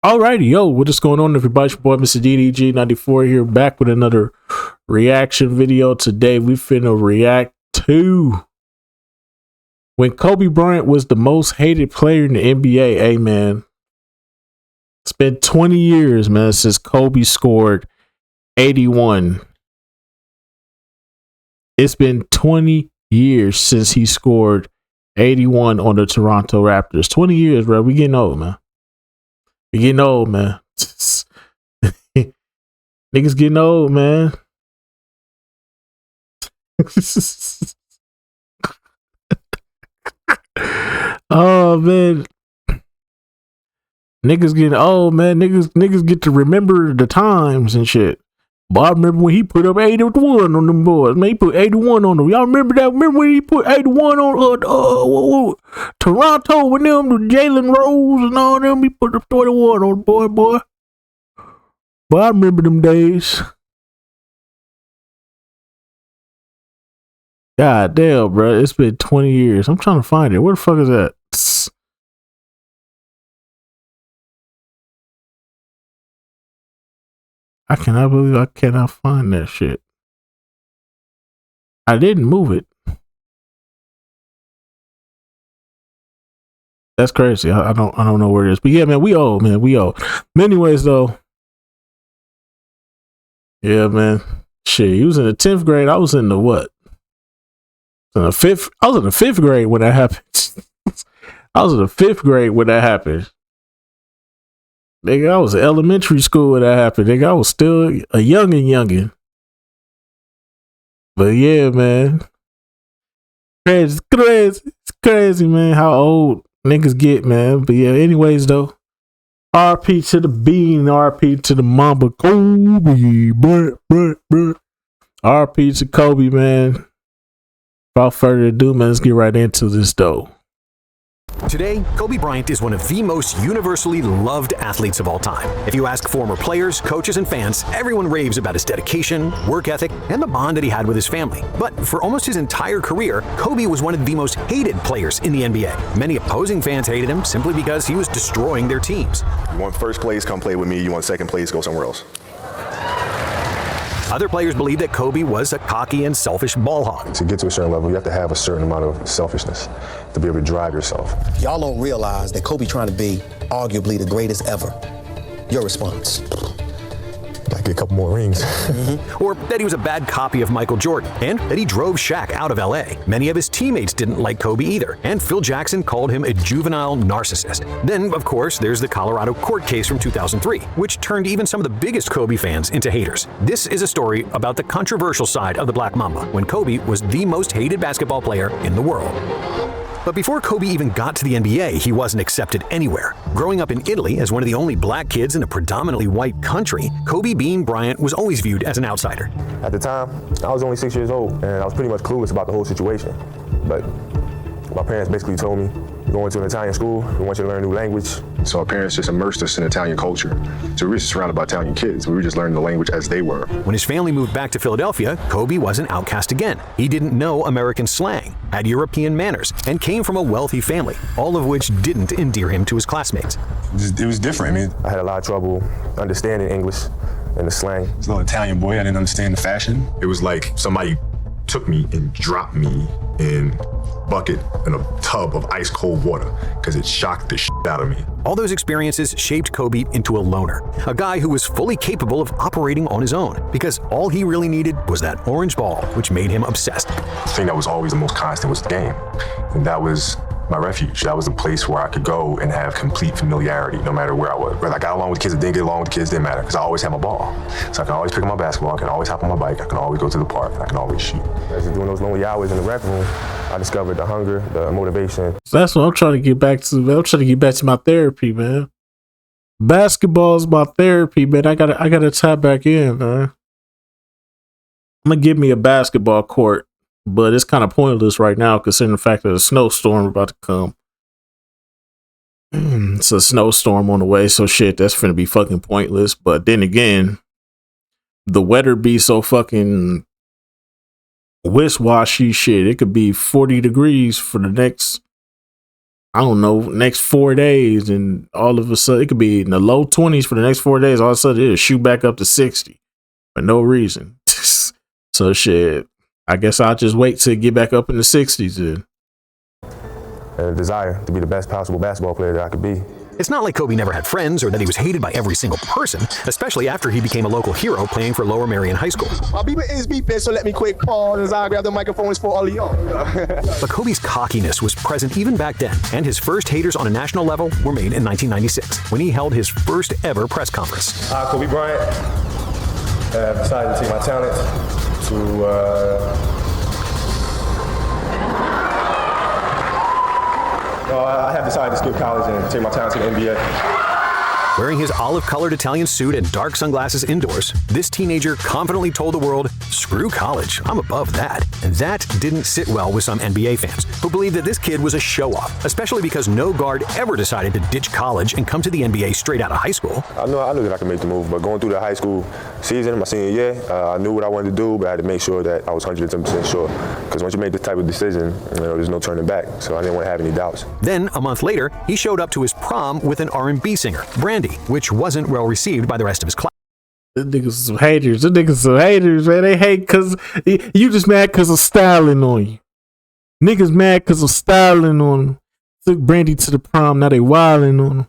Alrighty, yo, what is going on, everybody? It's your boy, Mr. DDG94 here, back with another reaction video. Today, we finna react to when Kobe Bryant was the most hated player in the NBA. Hey, man, it's been 20 years, man, since Kobe scored 81. It's been 20 years since he scored 81 on the Toronto Raptors. 20 years, bro. We getting old, man. We getting old, man. Niggas getting old, man. Oh man. Niggas getting old, man. Niggas get to remember the times and shit. But I remember when he put up 81 on them boys. Man, he put 81 on them. Y'all remember that? Remember when he put 81 on Toronto with them, the Jalen Rose and all them? He put up 21 on the boy. But I remember them days. God damn, bro. It's been 20 years. I'm trying to find it. Where the fuck is that? I cannot believe I cannot find that shit. I didn't move it. That's crazy. I don't know where it is. But yeah, man, we old, man. We old. Anyways, though. Yeah, man. Shit, he was in the 10th grade. I was in the what? In the fifth. I was in the 5th grade when that happened. I was in the 5th grade when that happened. Nigga, I was in elementary school when that happened. Nigga, I was still a youngin'. But yeah, man. It's crazy, man, how old niggas get, man. But yeah, anyways, though. RP to the Bean, RP to the Mamba Kobe. RP to Kobe, man. Without further ado, man, let's get right into this, though. Today, Kobe Bryant is one of the most universally loved athletes of all time. If you ask former players, coaches, and fans, everyone raves about his dedication, work ethic, and the bond that he had with his family. But for almost his entire career, Kobe was one of the most hated players in the NBA. Many opposing fans hated him simply because he was destroying their teams. You want first place, come play with me. You want second place, go somewhere else. Other players believed that Kobe was a cocky and selfish ball hog. To get to a certain level, you have to have a certain amount of selfishness to be able to drive yourself. Y'all don't realize that Kobe trying to be arguably the greatest ever. Your response? I get a couple more rings. Or that he was a bad copy of Michael Jordan, and that he drove Shaq out of LA. Many of his teammates didn't like Kobe either, and Phil Jackson called him a juvenile narcissist. Then, of course, there's the Colorado court case from 2003, which turned even some of the biggest Kobe fans into haters. This is a story about the controversial side of the Black Mamba, when Kobe was the most hated basketball player in the world. But before Kobe even got to the NBA, he wasn't accepted anywhere. Growing up in Italy as one of the only black kids in a predominantly white country, Kobe Bean Bryant was always viewed as an outsider. At the time, I was only 6 years old, and I was pretty much clueless about the whole situation. But my parents basically told me, you're going to an Italian school, we want you to learn a new language. So our parents just immersed us in Italian culture. So we were surrounded by Italian kids. We were just learning the language as they were. When his family moved back to Philadelphia, Kobe was an outcast again. He didn't know American slang, had European manners, and came from a wealthy family, all of which didn't endear him to his classmates. It was different. I mean, I had a lot of trouble understanding English and the slang. as a little Italian boy, I didn't understand the fashion. It was like somebody took me and dropped me in a bucket in a tub of ice cold water because it shocked the shit out of me. All those experiences shaped Kobe into a loner, a guy who was fully capable of operating on his own, because all he really needed was that orange ball, which made him obsessed. The thing that was always the most constant was the game. And that was my refuge. That was the place where I could go and have complete familiarity no matter where I was. Whether I got along with kids or didn't get along with kids, didn't matter, because I always had my ball. So I can always pick up my basketball, I can always hop on my bike, I can always go to the park, and I can always shoot. As you're doing those lonely hours in the rec room, I discovered the hunger, the motivation. So that's what I'm trying to get back to. Man. I'm trying to get back to my therapy, man. Basketball is my therapy, man. I gotta tap back in, man. I'm gonna give me a basketball court, but it's kind of pointless right now considering the fact that a snowstorm about to come. It's a snowstorm on the way, so shit, that's finna be fucking pointless. But then again, the weather be so fucking wishy-washy shit. It could be 40 degrees for the next I don't know, next 4 days, and all of a sudden it could be in the low 20s for the next 4 days. All of a sudden it'll shoot back up to 60 for no reason. So shit, I guess I'll just wait till it get back up in the 60s then. And a desire to be the best possible basketball player that I could be. It's not like Kobe never had friends or that he was hated by every single person, especially after he became a local hero playing for Lower Merion High School. I'll be with SB, so let me quick pause as I grab the microphones for all of y'all. But Kobe's cockiness was present even back then, and his first haters on a national level were made in 1996 when he held his first ever press conference. Kobe Bryant. I've decided to take my talent to I have decided to skip college and take my talent to the NBA. Wearing his olive-colored Italian suit and dark sunglasses indoors, this teenager confidently told the world, "Screw college, I'm above that." And that didn't sit well with some NBA fans, who believed that this kid was a show-off, especially because no guard ever decided to ditch college and come to the NBA straight out of high school. I knew that I could make the move, but going through the high school season, my senior year, I knew what I wanted to do, but I had to make sure that I was 110% sure. Because once you make this type of decision, there's no turning back. So I didn't want to have any doubts. Then, a month later, he showed up to his prom with an R&B singer, Brandy, which wasn't well received by the rest of his class. The niggas some haters. The niggas some haters, man. They hate because you just mad because of styling on you. Niggas mad because of styling on them. Took Brandy to the prom. Now they wilding on him.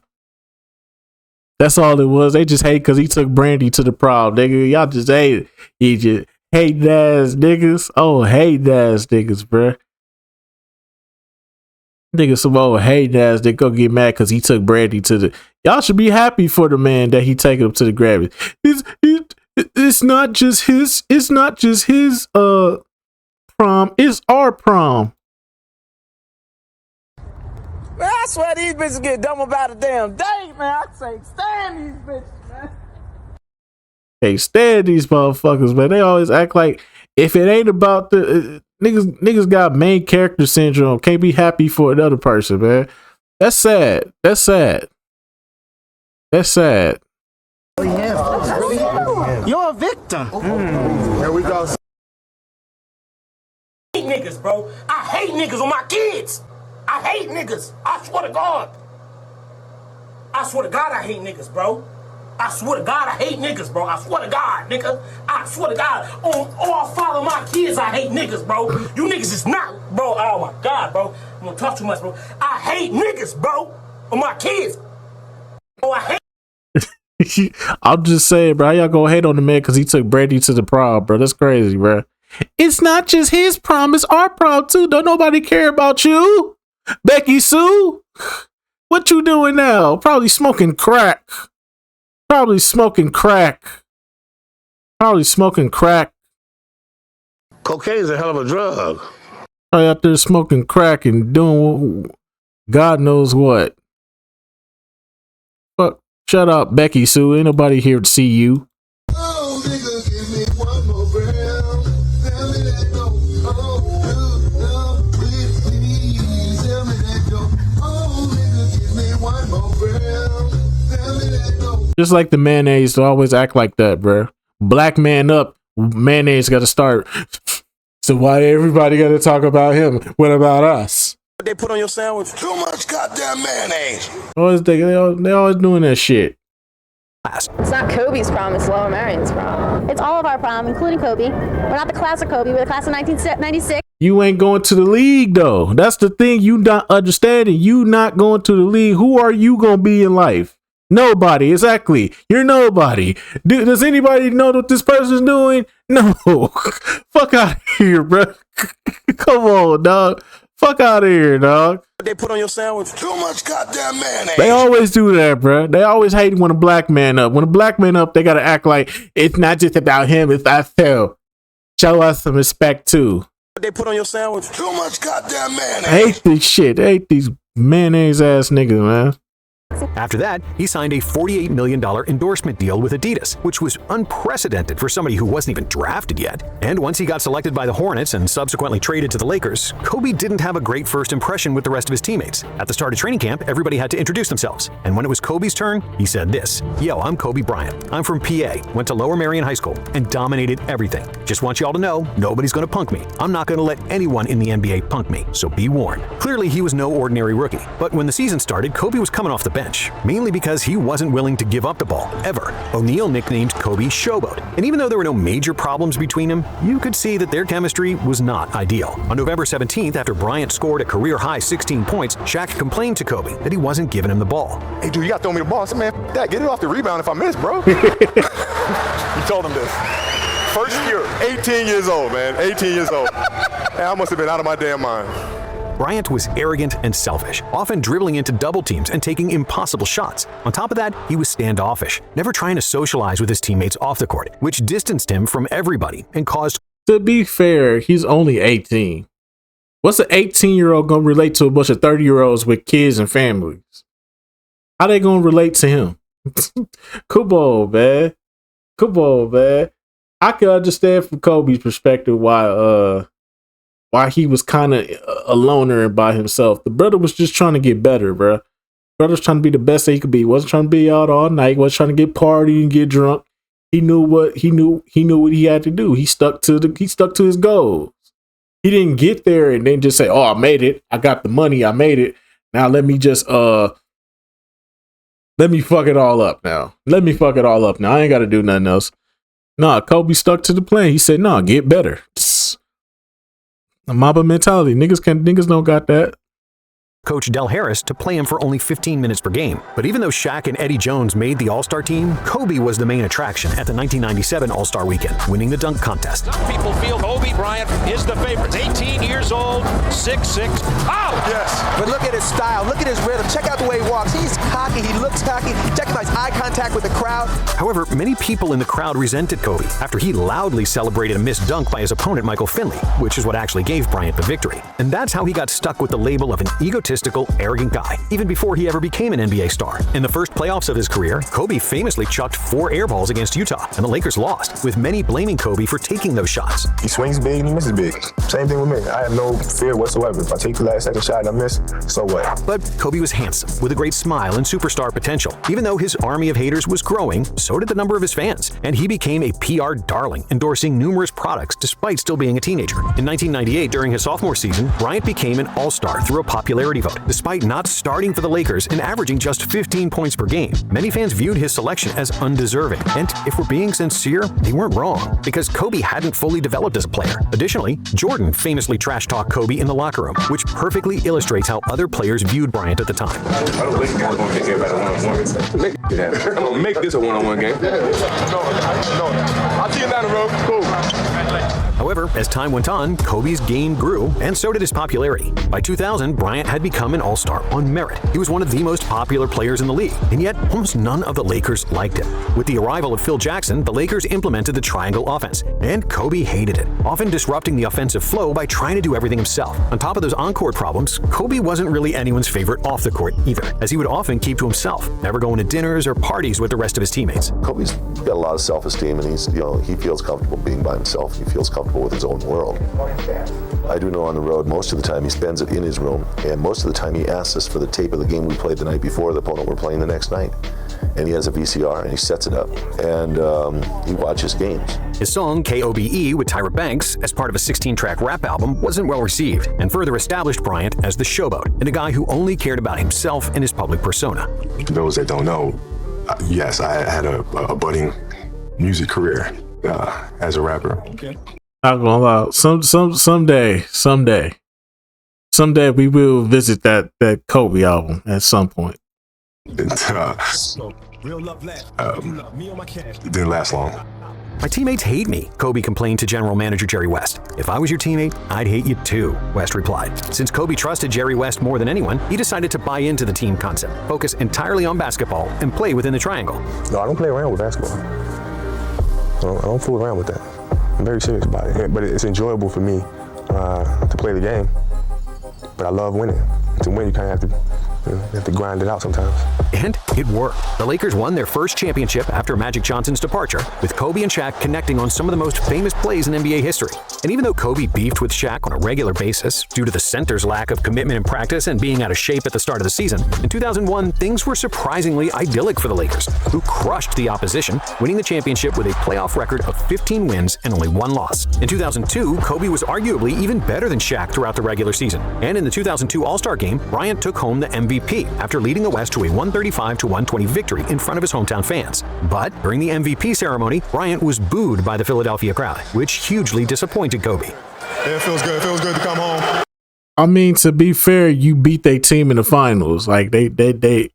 That's all it was. They just hate because he took Brandy to the prom, nigga. Y'all just hate it. You just hate ass niggas. Oh, hate ass niggas, bruh. Niggas some old hate ass they go get mad because he took Brandy to the. Y'all should be happy for the man that he taking him to the Grammys. It's not just his. It's not just his prom. It's our prom. Man, I swear these bitches get dumb about a damn day, man. I say stand these bitches, man. Hey, stand these motherfuckers, man. They always act like if it ain't about the niggas got main character syndrome. Can't be happy for another person, man. That's sad. That's sad. That's sad. You're a victim. Here we go. I hate niggas, bro. I hate niggas on my kids. I hate niggas. I swear to God. I swear to God I hate niggas, bro. I swear to God I hate niggas, bro. I swear to God, nigga. I swear to God. On all five of my kids, I hate niggas, bro. You niggas is not, bro. Oh my God, bro. I'm gonna talk too much, bro. I hate niggas, bro. On my kids. Oh, I hate. I'm just saying, bro. How y'all gonna hate on the man because he took Brandy to the prom, bro? That's crazy, bro. It's not just his prom, it's our prom too. Don't nobody care about you, Becky Sue. What you doing now? Probably smoking crack. Probably smoking crack. Probably smoking crack. Cocaine's a hell of a drug. Probably out there smoking crack and doing God knows what. Fuck. Shut up, Becky Sue. Ain't nobody here to see you. Oh, nigga, give me one more round. Tell me that no. Oh, please, tell me that no. Oh, nigga, give me one more round. Tell me that no. Just like the mayonnaise to always act like that, bro. Black man up, mayonnaise got to start. So why everybody got to talk about him? What about us? What they put on your sandwich? Too much goddamn mayonnaise. They always doing that shit. It's not Kobe's prom, it's Lower Marion's prom. It's all of our prom, including Kobe. We're not the class of Kobe, we're the class of 1996. You ain't going to the league, though. That's the thing you not understanding. You not going to the league. Who are you going to be in life? Nobody. Exactly. You're nobody. Does anybody know what this person's doing? No. Fuck out of here, bro. Come on, dog. Fuck out of here, dog. What they put on your sandwich? Too much goddamn mayonnaise. They always do that, bro. They always hate when a black man up. When a black man up, they got to act like it's not just about him, it's us too. Show us some respect, too. What they put on your sandwich? Too much goddamn mayonnaise. I hate this shit. I hate these mayonnaise ass niggas, man. After that, he signed a $48 million endorsement deal with Adidas, which was unprecedented for somebody who wasn't even drafted yet. And once he got selected by the Hornets and subsequently traded to the Lakers, Kobe didn't have a great first impression with the rest of his teammates. At the start of training camp, everybody had to introduce themselves. And when it was Kobe's turn, he said this: "Yo, I'm Kobe Bryant. I'm from PA, went to Lower Merion High School, and dominated everything. Just want y'all to know, nobody's gonna punk me. I'm not gonna let anyone in the NBA punk me, so be warned." Clearly, he was no ordinary rookie. But when the season started, Kobe was coming off the bench, mainly because he wasn't willing to give up the ball, ever. O'Neal nicknamed Kobe Showboat. And even though there were no major problems between them, you could see that their chemistry was not ideal. On November 17th, after Bryant scored a career-high 16 points, Shaq complained to Kobe that he wasn't giving him the ball. Hey, dude, you got to throw me the ball. I said, man, f that, get it off the rebound if I miss, bro. You told him this. First year, 18 years old, man, 18 years old. Man, I must have been out of my damn mind. Bryant was arrogant and selfish, often dribbling into double teams and taking impossible shots. On top of that, he was standoffish, never trying to socialize with his teammates off the court, which distanced him from everybody and caused... To be fair, he's only 18. What's an 18-year-old gonna relate to a bunch of 30-year-olds with kids and families? How they gonna relate to him? Come on, man. Come on, man. I can understand from Kobe's perspective why he was kind of a loner and by himself. The brother was just trying to get better, bro. Brother's trying to be the best that he could be. He wasn't trying to be out all night. He wasn't trying to get party and get drunk. He knew what he had to do. He stuck to his goals. He didn't get there and then just say, "Oh, I made it. I got the money. I made it. Now let me just fuck it all up now. Let me fuck it all up now. I ain't got to do nothing else." Nah, Kobe stuck to the plan. He said, "Nah, get better." A Mamba mentality. Niggas don't got that. Coach Del Harris to play him for only 15 minutes per game. But even though Shaq and Eddie Jones made the All-Star team, Kobe was the main attraction at the 1997 All-Star Weekend, winning the dunk contest. Some people feel Kobe Bryant is the favorite. 18 years old, 6'6". Oh! Yes. But look at his style. Look at his rhythm. Check out the way he walks. He's cocky. He looks cocky. Check out his eye contact with the crowd. However, many people in the crowd resented Kobe after he loudly celebrated a missed dunk by his opponent, Michael Finley, which is what actually gave Bryant the victory. And that's how he got stuck with the label of an egotistical, arrogant guy, even before he ever became an NBA star. In the first playoffs of his career, Kobe famously chucked 4 air balls against Utah, and the Lakers lost, with many blaming Kobe for taking those shots. He swings big and he misses big. Same thing with me. I have no fear whatsoever. If I take the last second shot and I miss, so what? But Kobe was handsome, with a great smile and superstar potential. Even though his army of haters was growing, so did the number of his fans, and he became a PR darling, endorsing numerous products despite still being a teenager. In 1998, during his sophomore season, Bryant became an all-star through a popularity vote, despite not starting for the Lakers and averaging just 15 points per game. Many fans viewed his selection as undeserving, and if we're being sincere, they weren't wrong, because Kobe hadn't fully developed as a player. Additionally, Jordan famously trash-talked Kobe in the locker room, which perfectly illustrates how other players viewed Bryant at the time. I'm gonna make this a one-on-one game. No, I'll see you down the road. Cool. However, as time went on, Kobe's game grew, and so did his popularity. By 2000, Bryant had become an all-star on merit. He was one of the most popular players in the league, and yet almost none of the Lakers liked him. With the arrival of Phil Jackson, the Lakers implemented the triangle offense, and Kobe hated it, often disrupting the offensive flow by trying to do everything himself. On top of those on-court problems, Kobe wasn't really anyone's favorite off the court either, as he would often keep to himself, never going to dinners or parties with the rest of his teammates. Kobe's got a lot of self-esteem, and he feels comfortable being by himself. He feels comfortable with his own world. I do know on the road, most of the time he spends it in his room, and most of the time he asks us for the tape of the game we played the night before, the opponent we're playing the next night. And he has a VCR, and he sets it up, and he watches games. His song, K.O.B.E. with Tyra Banks, as part of a 16-track rap album, wasn't well received, and further established Bryant as the showboat, and a guy who only cared about himself and his public persona. Those that don't know, yes, I had a budding music career as a rapper. Okay. Not gonna lie. Someday we will visit that Kobe album at some point. It didn't last long. My teammates hate me, Kobe complained to general manager Jerry West. If I was your teammate, I'd hate you too, West replied. Since Kobe trusted Jerry West more than anyone, he decided to buy into the team concept, focus entirely on basketball, and play within the triangle. No, I don't play around with basketball. I don't fool around with that. I'm very serious about it, but it's enjoyable for me to play the game. But I love winning. To win, you kind of have to You have to grind it out sometimes. And it worked. The Lakers won their first championship after Magic Johnson's departure, with Kobe and Shaq connecting on some of the most famous plays in NBA history. And even though Kobe beefed with Shaq on a regular basis due to the center's lack of commitment in practice and being out of shape at the start of the season, in 2001, things were surprisingly idyllic for the Lakers, who crushed the opposition, winning the championship with a playoff record of 15 wins and only 1 loss. In 2002, Kobe was arguably even better than Shaq throughout the regular season. And in the 2002 All-Star Game, Bryant took home the MVP after leading the West to a 135-120 victory in front of his hometown fans. But during the MVP ceremony, Bryant was booed by the Philadelphia crowd, which hugely disappointed Kobe. Yeah, it feels good. It feels good to come home. I mean, to be fair, you beat their team in the finals. Like they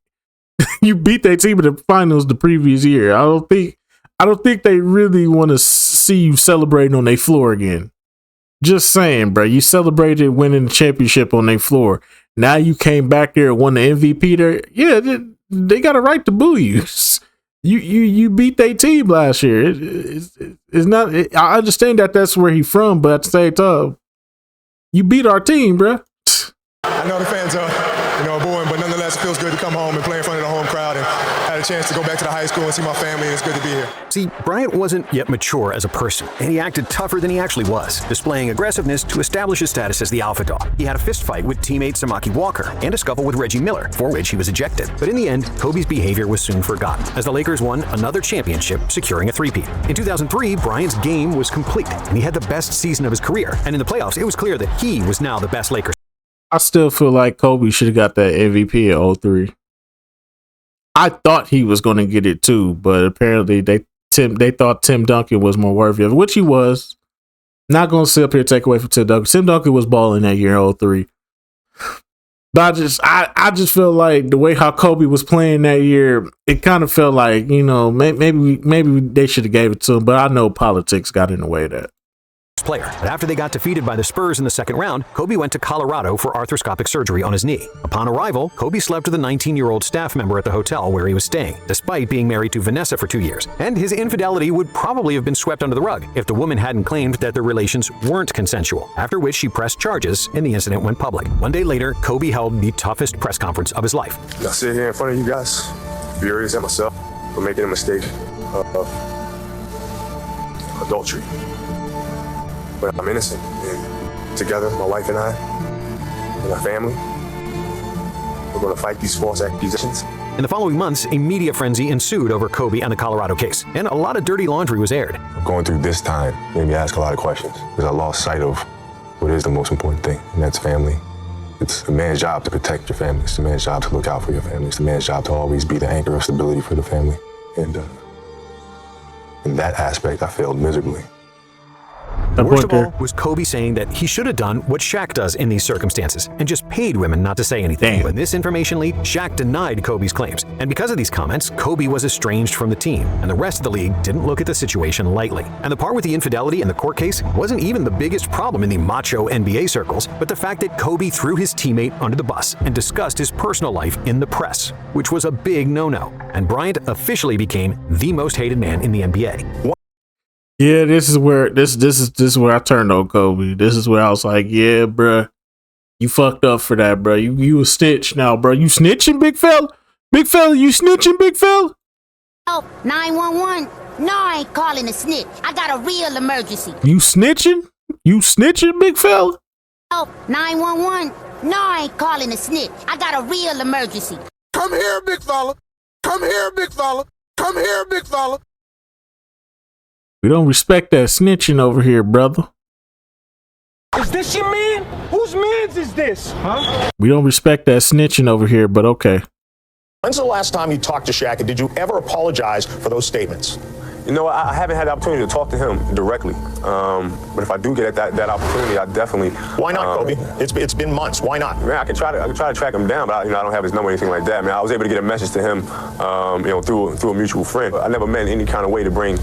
you beat their team in the finals the previous year. I don't think they really want to see you celebrating on their floor again. Just saying, bro. You celebrated winning the championship on their floor. Now you came back there and won the MVP there. Yeah, they got a right to boo you. You beat their team last year. It's not. I understand that that's where he's from, but at the same time, you beat our team, bro. I know the fans are, booing, but nonetheless, it feels good to come home and play in front of the home crowd, and had a chance to go back to the high school and see my family, and it's good to be here. See, Bryant wasn't yet mature as a person, and he acted tougher than he actually was, displaying aggressiveness to establish his status as the alpha dog. He had a fist fight with teammate Samaki Walker and a scuffle with Reggie Miller, for which he was ejected. But in the end, Kobe's behavior was soon forgotten, as the Lakers won another championship, securing a three-peat. In 2003, Bryant's game was complete, and he had the best season of his career. And in the playoffs, it was clear that he was now the best Lakers. I still feel like Kobe should have got that MVP at 03. I thought he was going to get it too, but apparently they thought Tim Duncan was more worthy of it, which he was. Not going to sit up here and take away from Tim Duncan. Tim Duncan was balling that year in 03. But I just feel like the way how Kobe was playing that year, it kind of felt like, maybe they should have gave it to him, but I know politics got in the way of that. Player. But after they got defeated by the Spurs in the second round, Kobe went to Colorado for arthroscopic surgery on his knee. Upon arrival, Kobe slept with a 19-year-old staff member at the hotel where he was staying, despite being married to Vanessa for 2 years. And his infidelity would probably have been swept under the rug if the woman hadn't claimed that their relations weren't consensual, after which she pressed charges and the incident went public. One day later, Kobe held the toughest press conference of his life. I sit here in front of you guys, furious at myself for making a mistake of adultery. But I'm innocent, and together, my wife and I, and our family, we're going to fight these false accusations. In the following months, a media frenzy ensued over Kobe and the Colorado case, and a lot of dirty laundry was aired. Going through this time made me ask a lot of questions, because I lost sight of what is the most important thing, and that's family. It's a man's job to protect your family. It's a man's job to look out for your family. It's a man's job to always be the anchor of stability for the family. And in that aspect, I failed miserably. The worst of all was Kobe saying that he should have done what Shaq does in these circumstances and just paid women not to say anything. When this information leaked, Shaq denied Kobe's claims. And because of these comments, Kobe was estranged from the team, and the rest of the league didn't look at the situation lightly. And the part with the infidelity in the court case wasn't even the biggest problem in the macho NBA circles, but the fact that Kobe threw his teammate under the bus and discussed his personal life in the press, which was a big no-no. And Bryant officially became the most hated man in the NBA. Yeah, this is where I turned on Kobe. This is where I was like, yeah, bruh, you fucked up for that, bruh. You a snitch now, bruh. You snitching, big fella? Big fella, you snitching, big fella? Oh, 911. No, I ain't calling a snitch. I got a real emergency. You snitching? You snitching, big fella? Oh, 911. No, I ain't calling a snitch. I got a real emergency. Come here, big fella. Come here, big fella. Come here, big fella. We don't respect that snitching over here, brother. Is this your man? Whose man's is this? Huh? We don't respect that snitching over here, but okay. When's the last time you talked to Shaq, and did you ever apologize for those statements? I haven't had the opportunity to talk to him directly. But if I do get that opportunity, I definitely. Why not, Kobe? It's been months. Why not? Man, I can try to track him down, but I don't have his number or anything like that. Man, I was able to get a message to him, through a mutual friend. I never meant any kind of way to bring,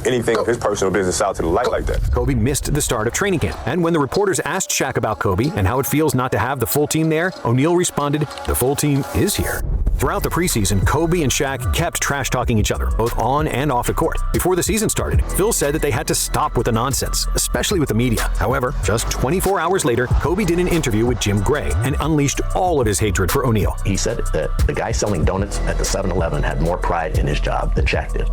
anything of his personal business out to the light like that. Kobe missed the start of training camp, and when the reporters asked Shaq about Kobe and how it feels not to have the full team there, O'Neal responded, "The full team is here." Throughout the preseason, Kobe and Shaq kept trash-talking each other, both on and off the court. Before the season started, Phil said that they had to stop with the nonsense, especially with the media. However, just 24 hours later, Kobe did an interview with Jim Gray and unleashed all of his hatred for O'Neal. He said that the guy selling donuts at the 7-Eleven had more pride in his job than Shaq did.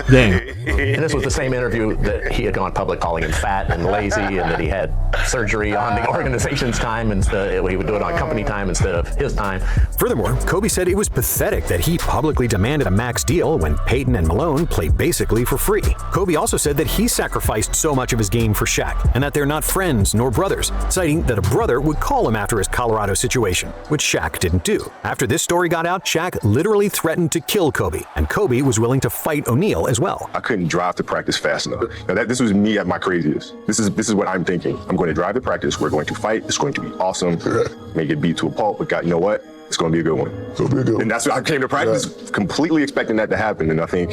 Dang. And this was the same interview that he had gone public calling him fat and lazy, and that he had surgery on the organization's time instead. He would do it on company time instead of his time. Furthermore, Kobe said it was pathetic that he publicly demanded a max deal when Peyton and Malone played basically for free. Kobe also said that he sacrificed so much of his game for Shaq, and that they're not friends nor brothers, citing that a brother would call him after his Colorado situation, which Shaq didn't do. After this story got out, Shaq literally threatened to kill Kobe, and Kobe was willing to fight O'Neal as well. I couldn't drive to practice fast enough. Now this was me at my craziest. This is what I'm thinking. I'm going to drive to practice. We're going to fight. It's going to be awesome. Make it beat to a pulp. But God, you know what? It's going to be a good one. It'll be a good one. And that's what I came to practice, completely expecting that to happen. And I think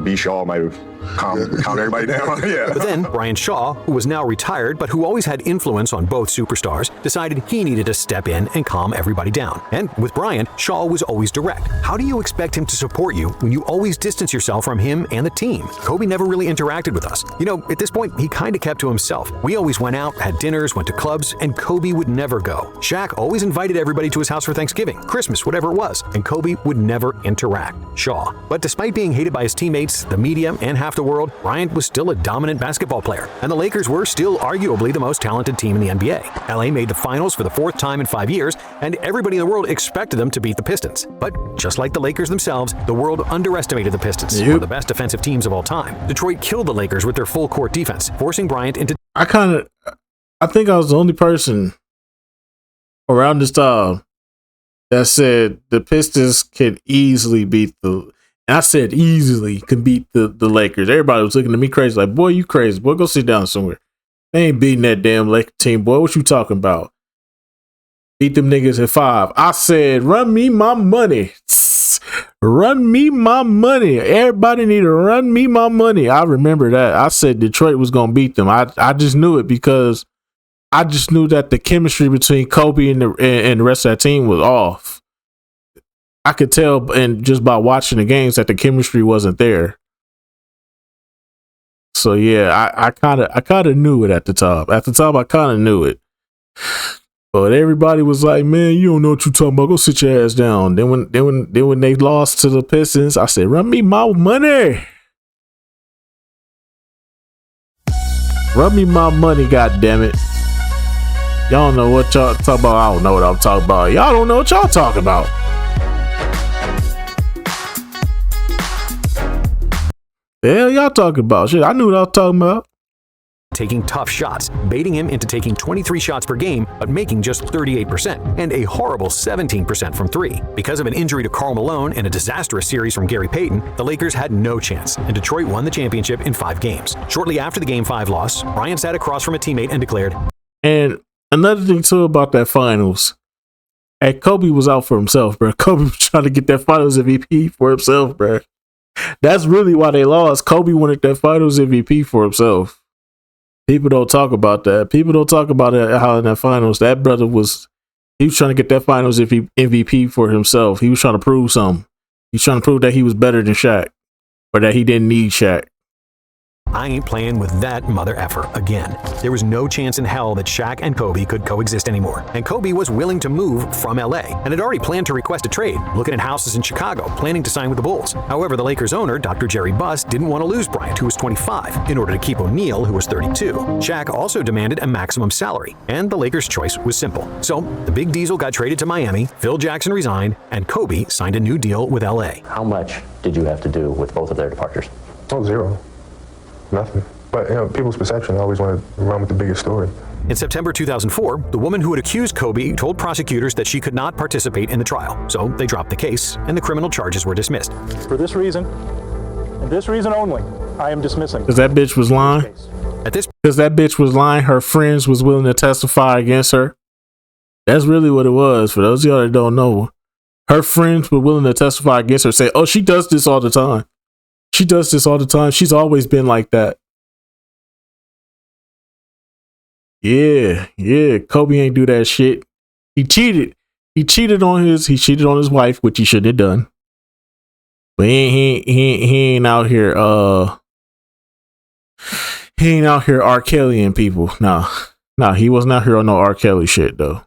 B. Shaw might have calmed everybody down. Yeah. But then Bryant Shaw, who was now retired but who always had influence on both superstars, decided he needed to step in and calm everybody down. And with Bryant, Shaw was always direct. How do you expect him to support you when you always distance yourself from him and the team? Kobe never really interacted with us. You know, at this point, he kind of kept to himself. We always went out, had dinners, went to clubs, and Kobe would never go. Shaq always invited everybody to his house for Thanksgiving, Christmas, whatever it was, and Kobe would never interact. Shaw. But despite being hated by his teammates, the media, and half the world, Bryant was still a dominant basketball player, and the Lakers were still arguably the most talented team in the NBA. LA made the finals for the 4th time in 5 years, and everybody in the world expected them to beat the Pistons. But just like the Lakers themselves, the world underestimated the Pistons, one of the best defensive teams of all time. Detroit killed the Lakers with their full court defense, forcing Bryant into... I think I was the only person around this time that said the Pistons can easily beat the... And I said easily can beat the Lakers. Everybody was looking at me crazy, like, boy, you crazy. Boy, go sit down somewhere. They ain't beating that damn Laker team, boy. What you talking about? Beat them niggas at 5. I said, run me my money. Run me my money. Everybody need to run me my money. I remember that. I said Detroit was going to beat them. I just knew it because I just knew that the chemistry between Kobe and the rest of that team was off. I could tell, and just by watching the games, that the chemistry wasn't there. So yeah, I kind of knew it at the time. At the time, I kind of knew it, but everybody was like, "Man, you don't know what you're talking about. Go sit your ass down." Then when they lost to the Pistons, I said, "Run me my money, run me my money, God damn it." Y'all don't know what y'all talking about. I don't know what I'm talking about. Y'all don't know what y'all talking about. The hell y'all talking about? Shit, I knew what I was talking about. Taking tough shots, baiting him into taking 23 shots per game, but making just 38%, and a horrible 17% from 3. Because of an injury to Karl Malone and a disastrous series from Gary Payton, the Lakers had no chance, and Detroit won the championship in 5 games. Shortly after the Game 5 loss, Bryant sat across from a teammate and declared, and another thing too about that finals, hey, Kobe was out for himself, bro. Kobe was trying to get that finals MVP for himself, bro. That's really why they lost. Kobe wanted that finals MVP for himself. People don't talk about that. People don't talk about it, how in that finals, that brother he was trying to get that finals MVP for himself. He was trying to prove something. He was trying to prove that he was better than Shaq, or that he didn't need Shaq. I ain't playing with that mother effer again. There was no chance in hell that Shaq and Kobe could coexist anymore. And Kobe was willing to move from LA and had already planned to request a trade, looking at houses in Chicago, planning to sign with the Bulls. However, the Lakers owner, Dr. Jerry Buss, didn't want to lose Bryant, who was 25, in order to keep O'Neal, who was 32. Shaq also demanded a maximum salary, and the Lakers' choice was simple. So, the Big Diesel got traded to Miami, Phil Jackson resigned, and Kobe signed a new deal with LA. How much did you have to do with both of their departures? Oh, zero. Nothing. But, people's perception, I always want to run with the biggest story. In September 2004, the woman who had accused Kobe told prosecutors that she could not participate in the trial. So they dropped the case, and the criminal charges were dismissed. For this reason, and this reason only, I am dismissing. Because that bitch was lying? Because that bitch was lying, her friends was willing to testify against her. That's really what it was. For those of y'all that don't know, her friends were willing to testify against her, say, oh, she does this all the time. She does this all the time. She's always been like that. Yeah. Kobe ain't do that shit. He cheated. He cheated on his wife, which he shouldn't have done. But he ain't out here R. Kelly and people. Nah, he wasn't out here on no R. Kelly shit though.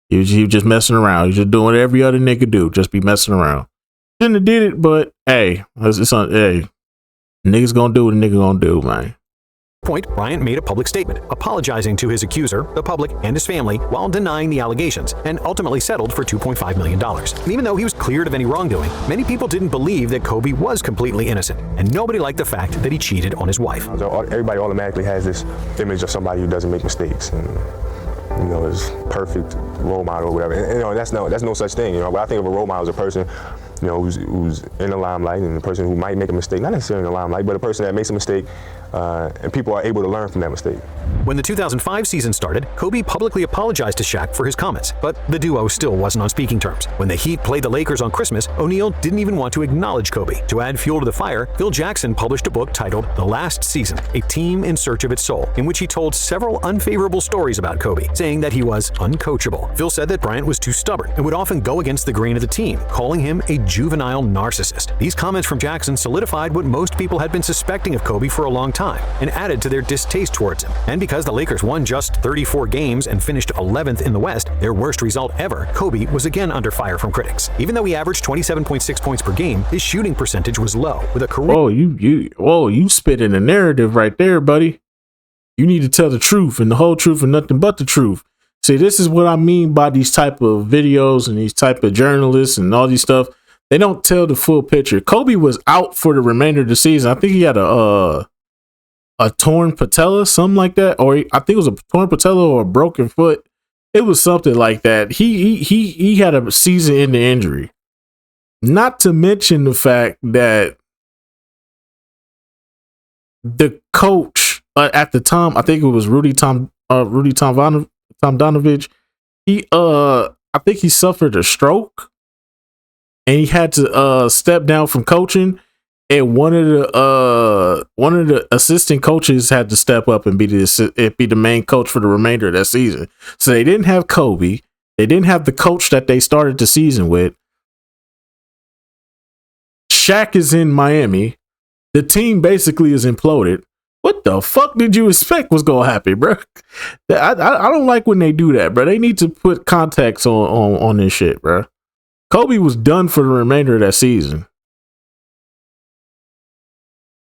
He was just messing around. He was just doing what every other nigga do, just be messing around. Shouldn't have did it, but hey, hey, niggas gonna do what a nigga gonna do, man. Point, Bryant made a public statement apologizing to his accuser, the public, and his family while denying the allegations, and ultimately settled for $2.5 million. And even though he was cleared of any wrongdoing, many people didn't believe that Kobe was completely innocent, and nobody liked the fact that he cheated on his wife. Everybody automatically has this image of somebody who doesn't make mistakes and, you know, is perfect role model or whatever. And, you know, that's no such thing. You know, but I think of a role model as a person, you know, who's in the limelight, and a person who might make a mistake, not necessarily in the limelight, but a person that makes a mistake, and people are able to learn from that mistake. When the 2005 season started, Kobe publicly apologized to Shaq for his comments, but the duo still wasn't on speaking terms. When the Heat played the Lakers on Christmas, O'Neal didn't even want to acknowledge Kobe. To add fuel to the fire, Phil Jackson published a book titled The Last Season, A Team in Search of Its Soul, in which he told several unfavorable stories about Kobe, saying that he was uncoachable. Phil said that Bryant was too stubborn and would often go against the grain of the team, calling him a juvenile narcissist. These comments from Jackson solidified what most people had been suspecting of Kobe for a long time, and added to their distaste towards him. And because the Lakers won just 34 games and finished 11th in the West, their worst result ever, Kobe was again under fire from critics. Even though he averaged 27.6 points per game, his shooting percentage was low, with a career— you spit in a narrative right there, buddy. You need to tell the truth and the whole truth and nothing but the truth. See, this is what I mean by these type of videos and these type of journalists and all these stuff. They don't tell the full picture. Kobe was out for the remainder of the season. I think he had a torn patella, something like that, or I think it was a torn patella or a broken foot. It was something like that. He had a season-ending injury. Not to mention the fact that the coach at the time, I think it was Rudy Tomjanovich. I think he suffered a stroke, and he had to step down from coaching. And one of the assistant coaches had to step up and be the main coach for the remainder of that season. So they didn't have Kobe. They didn't have the coach that they started the season with. Shaq is in Miami. The team basically is imploded. What the fuck did you expect was gonna happen, bro? I don't like when they do that, bro. They need to put context on this shit, bro. Kobe was done for the remainder of that season.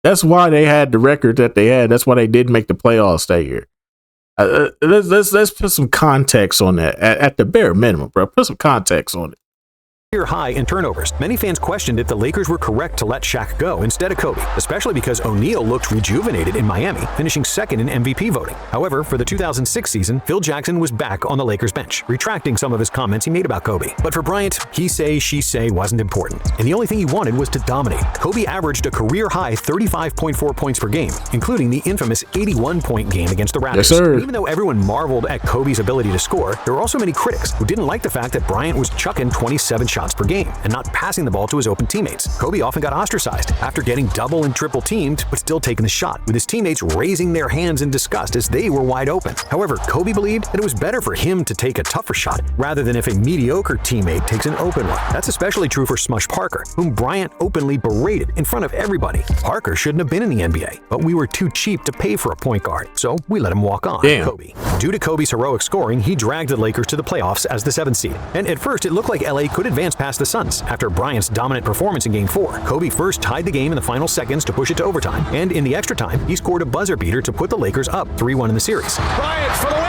That's why they had the record that they had. That's why they did make the playoffs that year. Let's put some context on that at the bare minimum, bro. Put some context on it. High in turnovers. Many fans questioned if the Lakers were correct to let Shaq go instead of Kobe, especially because O'Neal looked rejuvenated in Miami, finishing second in MVP voting. However, for the 2006 season, Phil Jackson was back on the Lakers bench, retracting some of his comments he made about Kobe. But for Bryant, he say, she say wasn't important, and the only thing he wanted was to dominate. Kobe averaged a career-high 35.4 points per game, including the infamous 81-point game against the Raptors. Yes, sir. Even though everyone marveled at Kobe's ability to score, there were also many critics who didn't like the fact that Bryant was chucking 27 shots per game and not passing the ball to his open teammates. Kobe often got ostracized after getting double and triple teamed, but still taking the shot, with his teammates raising their hands in disgust as they were wide open. However, Kobe believed that it was better for him to take a tougher shot rather than if a mediocre teammate takes an open one. That's especially true for Smush Parker, whom Bryant openly berated in front of everybody. Parker shouldn't have been in the NBA, but we were too cheap to pay for a point guard, so we let him walk on. Damn. Kobe. Due to Kobe's heroic scoring, he dragged the Lakers to the playoffs as the 7th seed, and at first it looked like LA could advance past the Suns. After Bryant's dominant performance in Game 4, Kobe first tied the game in the final seconds to push it to overtime, and in the extra time, he scored a buzzer beater to put the Lakers up 3-1 in the series. Bryant for the win!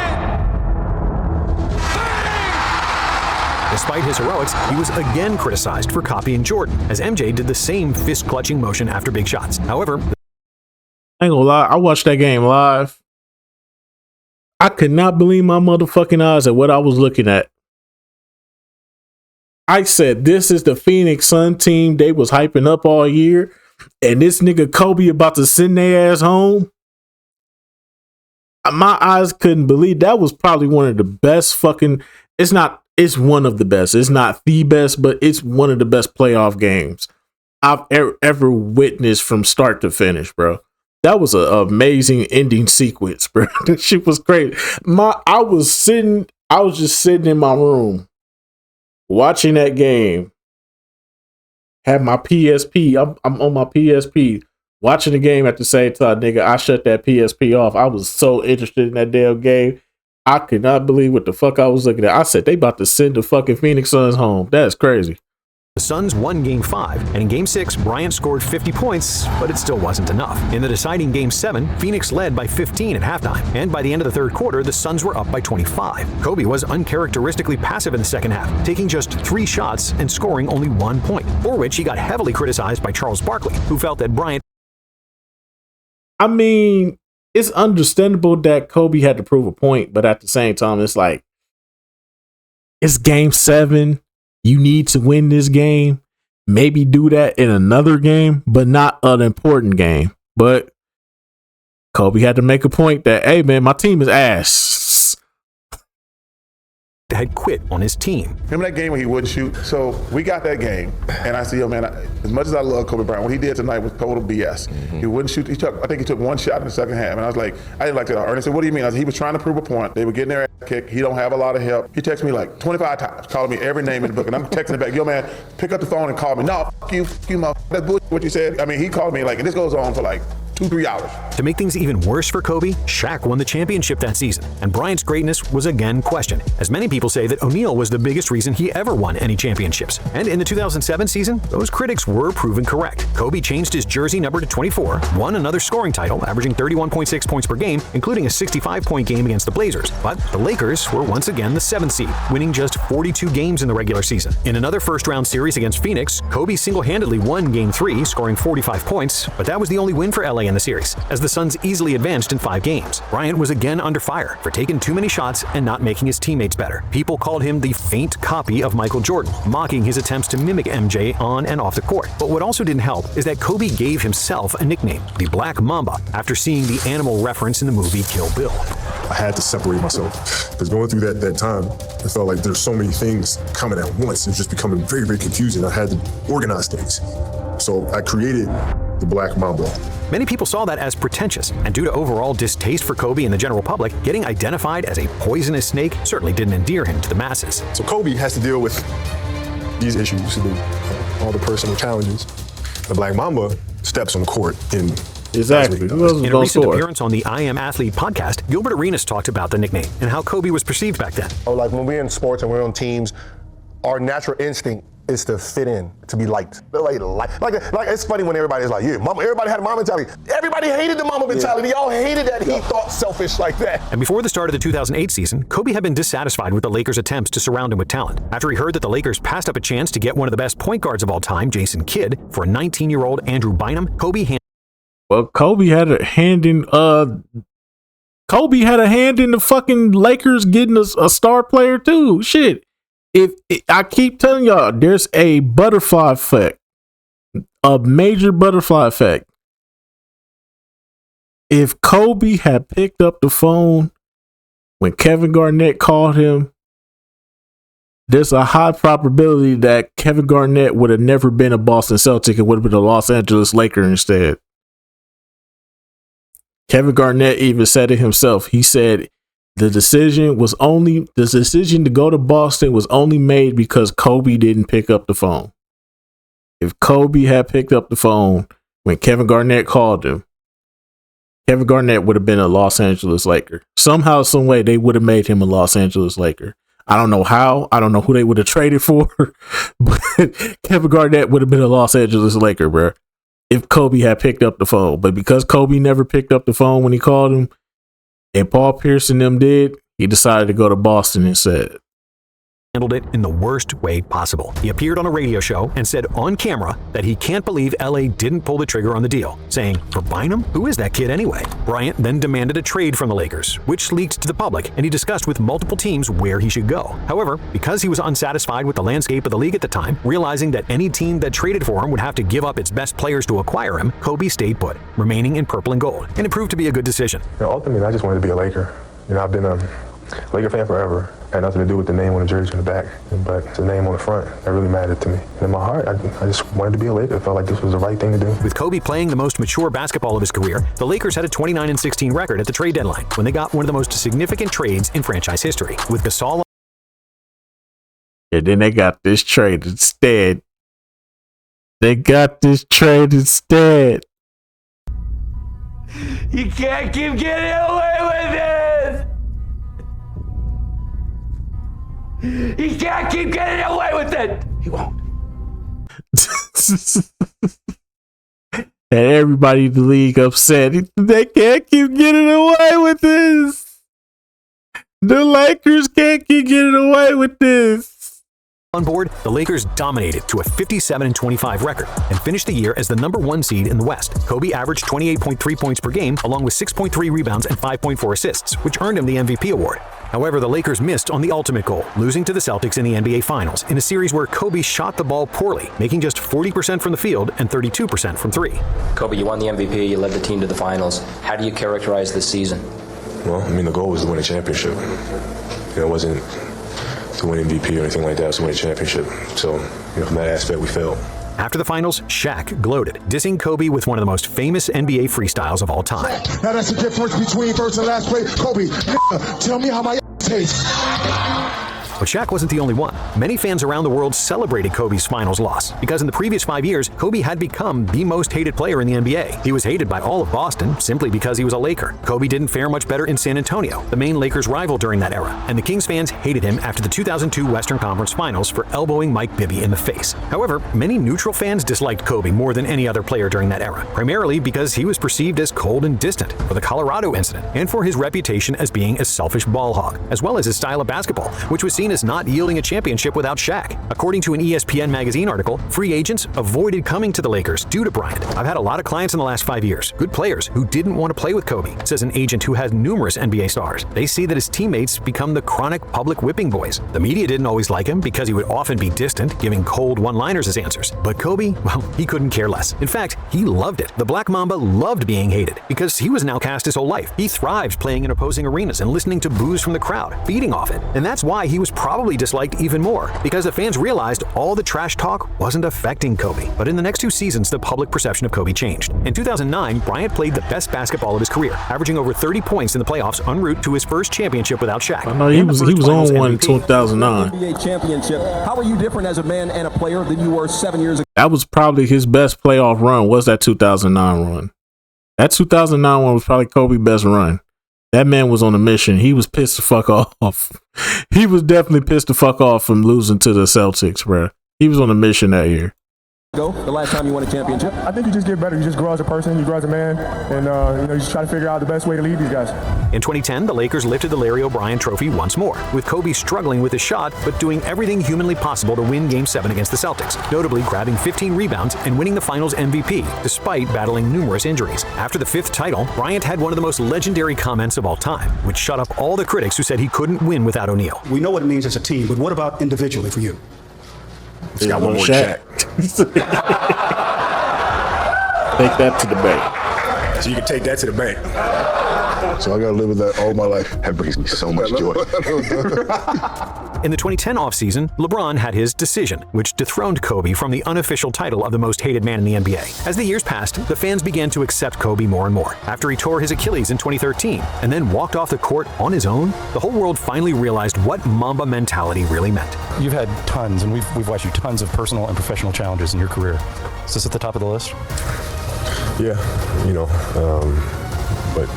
Despite his heroics, he was again criticized for copying Jordan, as MJ did the same fist-clutching motion after big shots. However, I ain't gonna lie, I watched that game live. I could not believe my motherfucking eyes at what I was looking at. I said, this is the Phoenix Sun team they was hyping up all year, and this nigga Kobe about to send their ass home. My eyes couldn't believe that. Was probably one of the best fucking, it's one of the best. It's not the best, but it's one of the best playoff games I've ever witnessed from start to finish, bro. That was an amazing ending sequence, bro. That shit was great. I was just sitting in my room. watching that game, had my PSP. I'm on my PSP watching the game at the same time, nigga. I shut that PSP off. I was so interested in that damn game. I could not believe what the fuck I was looking at. I said they about to send the fucking Phoenix Suns home. That's crazy. The Suns won Game 5, and in Game 6, Bryant scored 50 points, but it still wasn't enough. In the deciding Game 7, Phoenix led by 15 at halftime, and by the end of the third quarter, the Suns were up by 25. Kobe was uncharacteristically passive in the second half, taking just 3 shots and scoring only 1 point, for which he got heavily criticized by Charles Barkley, who felt that Bryant... I mean, it's understandable that Kobe had to prove a point, but at the same time, it's like, it's Game 7. You need to win this game. Maybe do that in another game, but not an important game. But Kobe had to make a point that, hey, man, my team is ass. Had quit on his team. Remember that game where he wouldn't shoot? So we got that game, and I said, yo, man, as much as I love Kobe Bryant, what he did tonight was total BS. He wouldn't shoot. I think he took 1 shot in the second half, and I was like, I didn't like that. Ernest said, what do you mean? I said, he was trying to prove a point. They were getting their ass kicked. He don't have a lot of help. He texted me like 25 times, calling me every name in the book, and I'm texting it back, yo, man, pick up the phone and call me. No, fuck you, motherfucker. That's bullshit what you said. I mean, he called me like, and this goes on for like 2-3 hours. To make things even worse for Kobe, Shaq won the championship that season, and Bryant's greatness was again questioned, as many people say that O'Neal was the biggest reason he ever won any championships. And in the 2007 season, those critics were proven correct. Kobe changed his jersey number to 24, won another scoring title, averaging 31.6 points per game, including a 65-point game against the Blazers. But the Lakers were once again the 7th seed, winning just 42 games in the regular season. In another first-round series against Phoenix, Kobe single-handedly won Game 3, scoring 45 points, but that was the only win for LA in the series, as the Suns easily advanced in 5 games. Bryant was again under fire for taking too many shots and not making his teammates better. People called him the faint copy of Michael Jordan, mocking his attempts to mimic MJ on and off the court. But what also didn't help is that Kobe gave himself a nickname, the Black Mamba, after seeing the animal reference in the movie Kill Bill. I had to separate myself, because going through that time, I felt like there's so many things coming at once. It's just becoming very, very confusing. I had to organize things. So I created the Black Mamba. Many people saw that as pretentious, and due to overall distaste for Kobe and the general public, getting identified as a poisonous snake certainly didn't endear him to the masses. So Kobe has to deal with these issues, all the personal challenges. The Black Mamba steps on the court in exactly. In a recent appearance on the I Am Athlete podcast, Gilbert Arenas talked about the nickname and how Kobe was perceived back then. Oh, like when we're in sports and we're on teams, our natural instinct is to fit in, to be liked. Like it's funny when everybody's like, yeah, mama, everybody had a mama mentality. Everybody hated the mama mentality. Y'all hated that he thought selfish like that. And before the start of the 2008 season, Kobe had been dissatisfied with the Lakers' attempts to surround him with talent. After he heard that the Lakers passed up a chance to get one of the best point guards of all time, Jason Kidd, for a 19-year-old Andrew Bynum, Kobe had a hand in the fucking Lakers getting a star player too. Shit. I keep telling y'all, there's a butterfly effect, a major butterfly effect. If Kobe had picked up the phone when Kevin Garnett called him, there's a high probability that Kevin Garnett would have never been a Boston Celtic and would have been a Los Angeles Laker instead. Kevin Garnett even said it himself. He said, the decision to go to Boston was only made because Kobe didn't pick up the phone. If Kobe had picked up the phone when Kevin Garnett called him, Kevin Garnett would have been a Los Angeles Laker. Somehow, some way, they would have made him a Los Angeles Laker. I don't know how. I don't know who they would have traded for, but Kevin Garnett would have been a Los Angeles Laker, bro, if Kobe had picked up the phone. But because Kobe never picked up the phone when he called him, and Paul Pierce and them did, he decided to go to Boston instead. Handled it in the worst way possible. He appeared on a radio show and said on camera that he can't believe LA didn't pull the trigger on the deal, saying, for Bynum? Who is that kid anyway? Bryant then demanded a trade from the Lakers, which leaked to the public, and he discussed with multiple teams where he should go. However, because he was unsatisfied with the landscape of the league at the time, realizing that any team that traded for him would have to give up its best players to acquire him, Kobe stayed put, remaining in purple and gold, and it proved to be a good decision. Ultimately, I just wanted to be a Laker. I've been a Laker fan forever. Had nothing to do with the name on the jersey on the back, but the name on the front, that really mattered to me. And in my heart, I just wanted to be a Laker. I felt like this was the right thing to do. With Kobe playing the most mature basketball of his career, the Lakers had a 29-16 record at the trade deadline when they got one of the most significant trades in franchise history, with Gasol And then they got this trade instead. You can't keep getting away with this. You can't keep getting away with it. He won't. And everybody in the league upset. They can't keep getting away with this. The Lakers can't keep getting away with this. On board, the Lakers dominated to a 57-25 record and finished the year as the #1 seed in the West. Kobe averaged 28.3 points per game, along with 6.3 rebounds and 5.4 assists, which earned him the MVP award. However, the Lakers missed on the ultimate goal, losing to the Celtics in the NBA Finals in a series where Kobe shot the ball poorly, making just 40% from the field and 32% from three. Kobe, you won the MVP, you led the team to the finals. How do you characterize this season? Well, I mean, the goal was to win a championship. It wasn't to win MVP or anything like that. It was to win a championship. So, from that aspect, we failed. After the finals, Shaq gloated, dissing Kobe with one of the most famous NBA freestyles of all time. Now that's the difference between first and last place. Kobe, tell me how my tastes. But Shaq wasn't the only one. Many fans around the world celebrated Kobe's finals loss because in the previous 5 years, Kobe had become the most hated player in the NBA. He was hated by all of Boston simply because he was a Laker. Kobe didn't fare much better in San Antonio, the main Lakers rival during that era, and the Kings fans hated him after the 2002 Western Conference Finals for elbowing Mike Bibby in the face. However, many neutral fans disliked Kobe more than any other player during that era, primarily because he was perceived as cold and distant for the Colorado incident and for his reputation as being a selfish ball hog, as well as his style of basketball, which was seen as not yielding a championship without Shaq. According to an ESPN magazine article, free agents avoided coming to the Lakers due to Bryant. I've had a lot of clients in the last 5 years, good players who didn't want to play with Kobe, says an agent who has numerous NBA stars. They see that his teammates become the chronic public whipping boys. The media didn't always like him because he would often be distant, giving cold one-liners as answers. But Kobe, well, he couldn't care less. In fact, he loved it. The Black Mamba loved being hated because he was an outcast his whole life. He thrived playing in opposing arenas and listening to boos from the crowd, feeding off it. And that's why he was probably disliked even more, because the fans realized all the trash talk wasn't affecting Kobe. But in the next 2 seasons, the public perception of Kobe changed. In 2009, Bryant played the best basketball of his career, averaging over 30 points in the playoffs en route to his first championship without Shaq. I know he was on one in 2009. NBA championship. How are you different as a man and a player than you were 7 years ago? That was probably his best playoff run, was that 2009 run. That 2009 one was probably Kobe's best run. That man was on a mission. He was pissed the fuck off. He was definitely pissed the fuck off from losing to the Celtics, bro. He was on a mission that year. The last time you won a championship? I think you just get better. You just grow as a person, you grow as a man, and you just try to figure out the best way to lead these guys. In 2010, the Lakers lifted the Larry O'Brien trophy once more, with Kobe struggling with his shot, but doing everything humanly possible to win Game 7 against the Celtics, notably grabbing 15 rebounds and winning the Finals MVP, despite battling numerous injuries. After the 5th title, Bryant had one of the most legendary comments of all time, which shut up all the critics who said he couldn't win without O'Neal. We know what it means as a team, but what about individually for you? He's got one more Shaq. Take that to the bank. So you can take that to the bank. So I gotta live with that all my life. That brings me so much joy. In the 2010 offseason, LeBron had his decision, which dethroned Kobe from the unofficial title of the most hated man in the NBA. As the years passed, the fans began to accept Kobe more and more. After he tore his Achilles in 2013 and then walked off the court on his own, the whole world finally realized what Mamba mentality really meant. You've had tons, and we've watched you tons of personal and professional challenges in your career. Is this at the top of the list? Yeah, but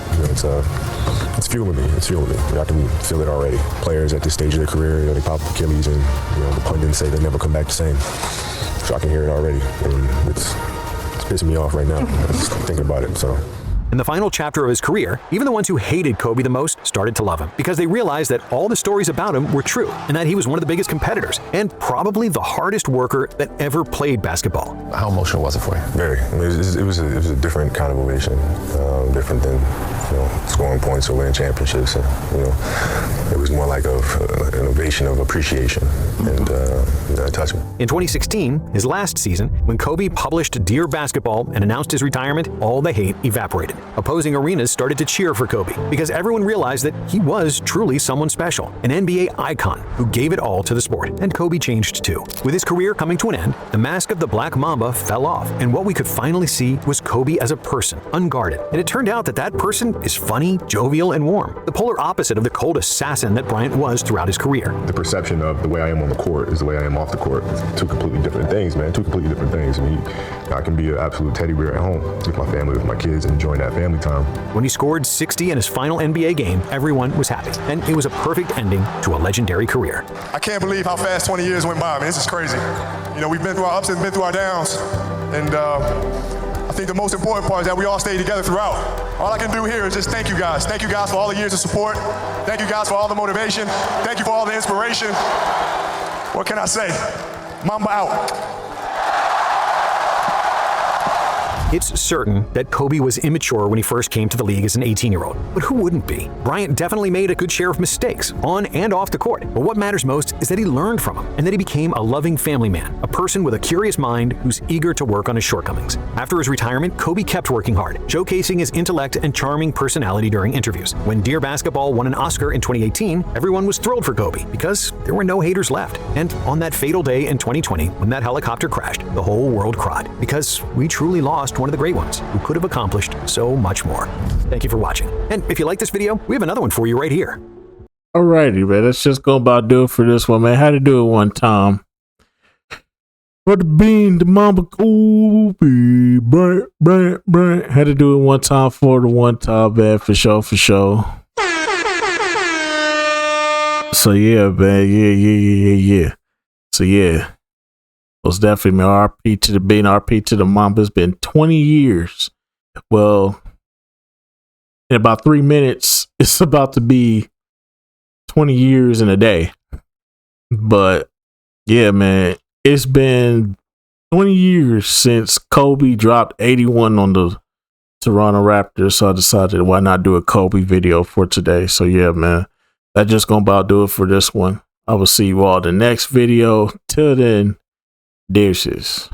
it's fueling me. It's fueling me. I can feel it already. Players at this stage of their career, they pop Achilles, and the pundits say they never come back the same. So I can hear it already, and it's pissing me off right now. I'm just thinking about it. So. In the final chapter of his career, even the ones who hated Kobe the most started to love him because they realized that all the stories about him were true and that he was one of the biggest competitors and probably the hardest worker that ever played basketball. How emotional was it for you? Very. I mean, it was a different kind of ovation, different than scoring points or winning championships. It was more like an ovation of appreciation, and it touched me. In 2016, his last season, when Kobe published Dear Basketball and announced his retirement, all the hate evaporated. Opposing arenas started to cheer for Kobe because everyone realized that he was truly someone special, an NBA icon who gave it all to the sport. And Kobe changed too. With his career coming to an end, the mask of the Black Mamba fell off, and what we could finally see was Kobe as a person, unguarded. And it turned out that that person is funny, jovial, and warm, the polar opposite of the cold assassin person that Bryant was throughout his career. The perception of the way I am on the court is the way I am off the court. It's two completely different things, man. Two completely different things. I mean, I can be an absolute teddy bear at home with my family, with my kids, and enjoying that family time. When he scored 60 in his final NBA game, everyone was happy, and it was a perfect ending to a legendary career. I can't believe how fast 20 years went by, man. This is crazy. You know, we've been through our ups and been through our downs, and I think the most important part is that we all stayed together throughout. All I can do here is just thank you guys. Thank you guys for all the years of support. Thank you guys for all the motivation. Thank you for all the inspiration. What can I say? Mamba out. It's certain that Kobe was immature when he first came to the league as an 18-year-old, but who wouldn't be? Bryant definitely made a good share of mistakes, on and off the court. But what matters most is that he learned from them, and that he became a loving family man, a person with a curious mind who's eager to work on his shortcomings. After his retirement, Kobe kept working hard, showcasing his intellect and charming personality during interviews. When Dear Basketball won an Oscar in 2018, everyone was thrilled for Kobe, because there were no haters left. And on that fatal day in 2020, when that helicopter crashed, the whole world cried, because we truly lost one of the great ones who could have accomplished so much more. Thank you for watching. And if you like this video, we have another one for you right here. Alrighty, man. Let's just go about do it for this one, man. Had to do it one time. For the bean, the mama, Kobe, Bryant. Had to do it one time for the one time, man. For sure, for sure. So yeah, man. Yeah. So yeah. Most definitely, man. RP to the bean, RP to the mamba. It's been 20 years. Well, in about 3 minutes, it's about to be 20 years in a day. But yeah, man, it's been 20 years since Kobe dropped 81 on the Toronto Raptors. So I decided, why not do a Kobe video for today? So yeah, man, that just gonna about do it for this one. I will see you all in the next video. Till then, deuces.